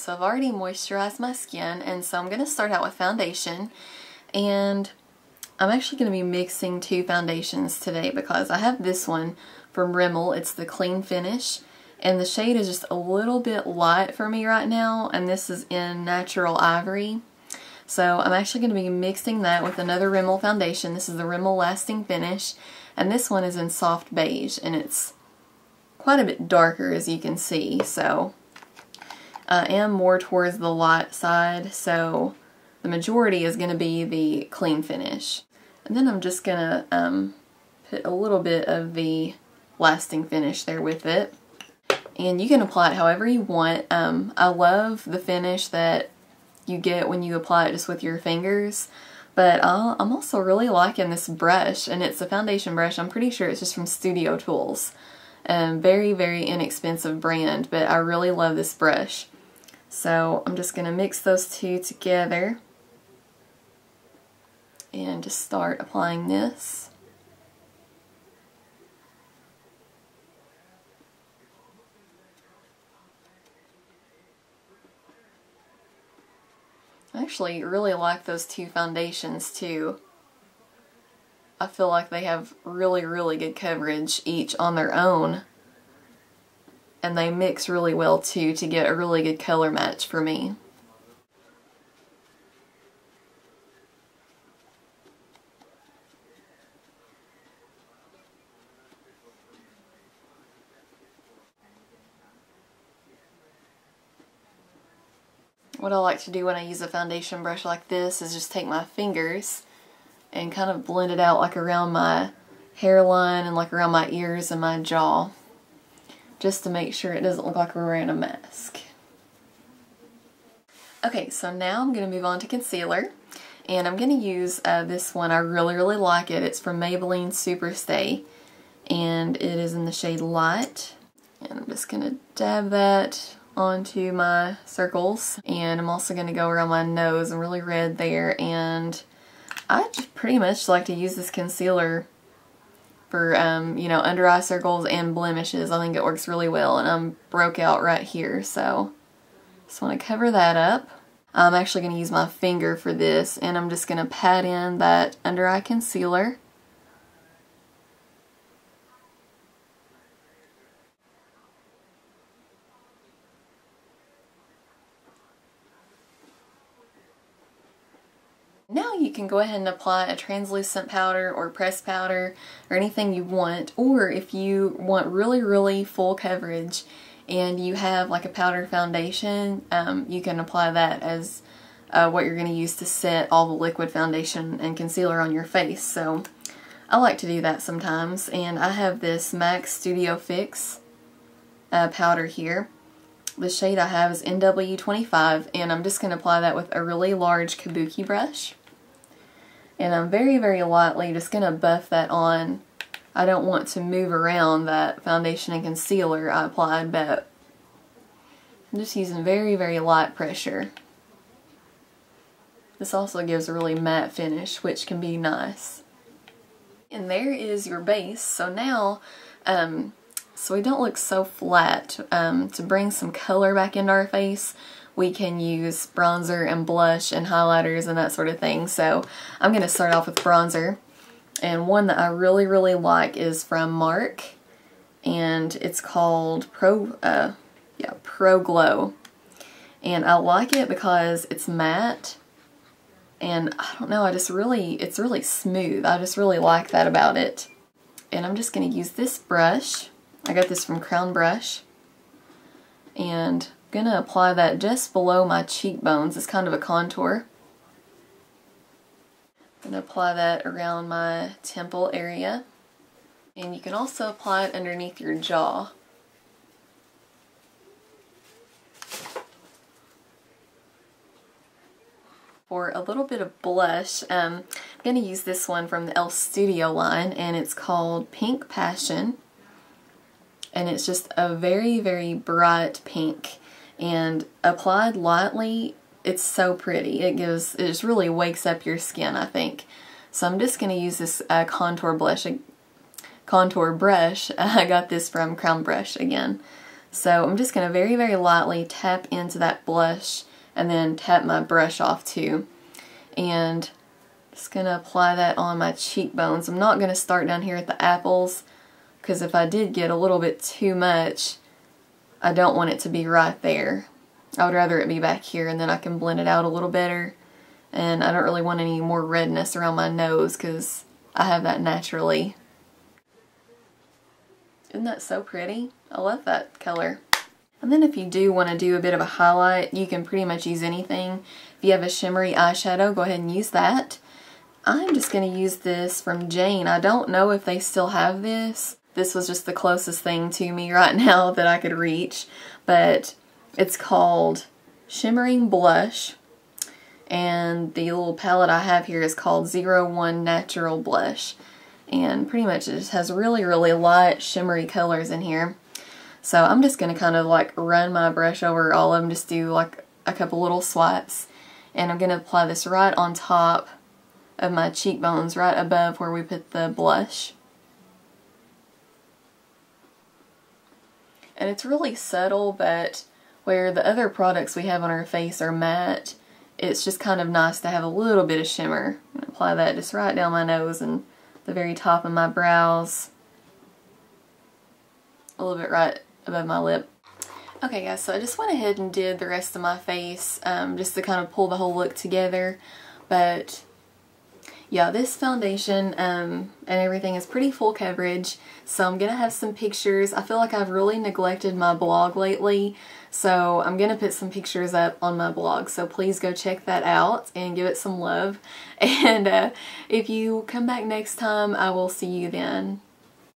so I've already moisturized my skin, and so I'm going to start out with foundation, and I'm actually going to be mixing two foundations today because I have this one from Rimmel. It's the Clean Finish, and the shade is just a little bit light for me right now, and this is in Natural Ivory. So I'm actually going to be mixing that with another Rimmel foundation. This is the Rimmel Lasting Finish, and this one is in Soft Beige, and it's quite a bit darker, as you can see. So I am more towards the light side, so the majority is going to be the Clean Finish. And then I'm just going to put a little bit of the Lasting Finish there with it. And you can apply it however you want. I love the finish that you get when you apply it just with your fingers, but I'm also really liking this brush, and it's a foundation brush. I'm pretty sure it's just from Studio Tools. Very, very inexpensive brand, but I really love this brush. So I'm just going to mix those two together and just start applying this. I actually really like those two foundations too. I feel like they have really, really good coverage each on their own. And they mix really well too to get a really good color match for me. What I like to do when I use a foundation brush like this is just take my fingers and kind of blend it out like around my hairline and like around my ears and my jaw, just to make sure it doesn't look like we're wearing a mask. Okay, so now I'm going to move on to concealer, and I'm going to use this one. I really, really like it. It's from Maybelline Super, and it is in the shade Light. And I'm just going to dab that onto my circles, and I'm also going to go around my nose. I'm really red there, and I just pretty much like to use this concealer for you know, under eye circles and blemishes. I think it works really well, and I'm broke out right here, so just want to cover that up. I'm actually going to use my finger for this, and I'm just going to pat in that under eye concealer. Now you can go ahead and apply a translucent powder or pressed powder or anything you want, or if you want really, really full coverage and you have like a powder foundation, you can apply that as what you're going to use to set all the liquid foundation and concealer on your face. So I like to do that sometimes, and I have this MAC Studio Fix powder here. The shade I have is NW25, and I'm just going to apply that with a really large kabuki brush. And I'm very, very lightly just going to buff that on. I don't want to move around that foundation and concealer I applied, but I'm just using very, very light pressure. This also gives a really matte finish, which can be nice. And there is your base. So now, so we don't look so flat, to bring some color back into our face, we can use bronzer and blush and highlighters and that sort of thing. So I'm going to start off with bronzer. And one that I really, really like is from Mark. And it's called Pro Glow. And I like it because it's matte. And I don't know, it's really smooth. I just really like that about it. And I'm just going to use this brush. I got this from Crown Brush. And I'm going to apply that just below my cheekbones. It's kind of a contour. I'm going to apply that around my temple area. And you can also apply it underneath your jaw. For a little bit of blush, I'm going to use this one from the e.l.f. Studio line, and it's called Pink Passion. And it's just a very, very bright pink. And applied lightly, it's so pretty. It just really wakes up your skin, I think. So I'm just going to use this contour brush. I got this from Crown Brush again. So I'm just going to very, very lightly tap into that blush and then tap my brush off too. And just going to apply that on my cheekbones. I'm not going to start down here at the apples, because if I did get a little bit too much, I don't want it to be right there. I would rather it be back here, and then I can blend it out a little better. And I don't really want any more redness around my nose because I have that naturally. Isn't that so pretty? I love that color. And then if you do want to do a bit of a highlight, you can pretty much use anything. If you have a shimmery eyeshadow, go ahead and use that. I'm just going to use this from Jane. I don't know if they still have this. This was just the closest thing to me right now that I could reach. But it's called Shimmering Blush. And the little palette I have here is called 01 Natural Blush. And pretty much it just has really, really light shimmery colors in here. So I'm just going to kind of like run my brush over all of them, just do like a couple little swipes. And I'm going to apply this right on top of my cheekbones, right above where we put the blush. And it's really subtle, but where the other products we have on our face are matte, it's just kind of nice to have a little bit of shimmer. I'm going to apply that just right down my nose and the very top of my brows. A little bit right above my lip. Okay guys, so I just went ahead and did the rest of my face just to kind of pull the whole look together. But yeah, this foundation and everything is pretty full coverage, so I'm going to have some pictures. I feel like I've really neglected my blog lately, so I'm going to put some pictures up on my blog, so please go check that out and give it some love. And if you come back next time, I will see you then.